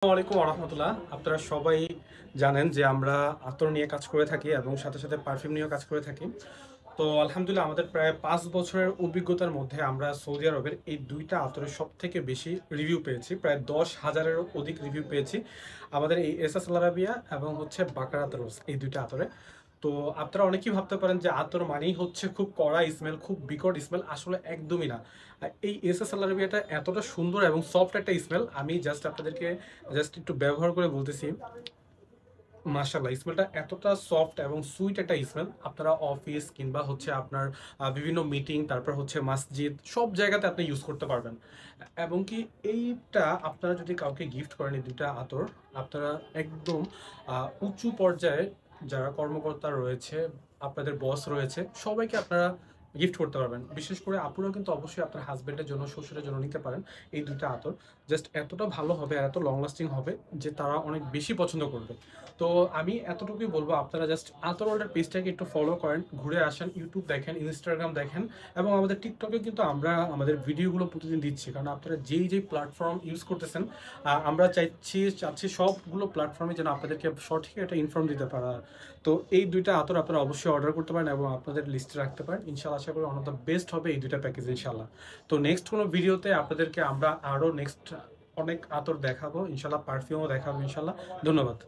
আসসালামু আলাইকুম রহমতুল্লাহ। আপনারা সবাই জানেন যে আমরা আতর নিয়ে কাজ করে থাকি এবং সাথে সাথে পারফিউম নিয়েও কাজ করে থাকি। তো আলহামদুলিল্লাহ আমাদের প্রায় 5 বছরের অভিজ্ঞতার মধ্যে আমরা সৌদি আরবের এই দুইটা আতরের সব থেকে বেশি রিভিউ পেয়েছি, প্রায় 10,000-এরও অধিক রিভিউ পেয়েছি আমাদের এই এসএস আল আরাবিয়া এবং বাকারাত রোজ এই দুইটা আতরে। তো আপনারা অনেকেই ভাবতে পারেন যে আতর মানেই হচ্ছে খুব কড়া স্মেল, খুব বিকট স্মেল। আসলে একদমই না। এই এসএস আল আরাবিয়াটা এতটা সুন্দর এবং সফট একটা স্মেল, আমি আপনাদেরকে একটু ব্যবহার করে বলতেছি। মাশাআল্লাহ, স্মেলটা এতটা সফট এবং সুইট একটা স্মেল। আপনারা অফিস কিংবা আপনার বিভিন্ন মিটিং, তারপর মসজিদ, সব জায়গাতে আপনি ইউজ করতে পারবেন। এবং কি এইটা আপনারা যদি কাউকে গিফট করেন, এই দুইটা আতর আপনারা একদম উঁচু পর্যায়ে যারা কর্মকর্তা রয়েছে, আপনাদের বস রয়েছে, সবাইকে আপনারা গিফট করতে পারবেন। বিশেষ করে আপুরাও কিন্তু অবশ্যই আপনার হাজবেন্ডের জন্য, শ্বশুরের জন্য নিতে পারেন এই দুইটা আতর। এতটা ভালো হবে আর এত লং লাস্টিং হবে যে তারা অনেক বেশি পছন্দ করবে। তো আমি এতটুকুই বলবো, আপনারা আতর ওয়ার্ল্ডের পেজটাকে একটু ফলো করেন, ঘুরে আসেন, ইউটিউব দেখেন, ইনস্টাগ্রাম দেখেন, এবং আমাদের টিকটকে কিন্তু আমরা আমাদের ভিডিওগুলো প্রতিদিন দিচ্ছি। কারণ আপনারা যেই প্ল্যাটফর্ম ইউজ করতেছেন, আমরা চাচ্ছি সবগুলো প্ল্যাটফর্মে যেন আপনাদেরকে সঠিক একটা ইনফর্ম দিতে পারা। তো এই দুইটা আতর আপনারা অবশ্যই অর্ডার করতে পারেন এবং আপনাদের লিস্টে রাখতে পারেন। ইনশাআল্লাহ আশা করি ওয়ান অফ দ্য বেস্ট হবে এই দুইটা প্যাকেজ ইনশাআল্লাহ। তো নেক্সট কোনো ভিডিওতে আপনাদেরকে আমরা আরও নেক্সট অনেক আতর দেখাবো ইনশাআল্লাহ, পারফিউমও দেখাবো ইনশাআল্লাহ। ধন্যবাদ।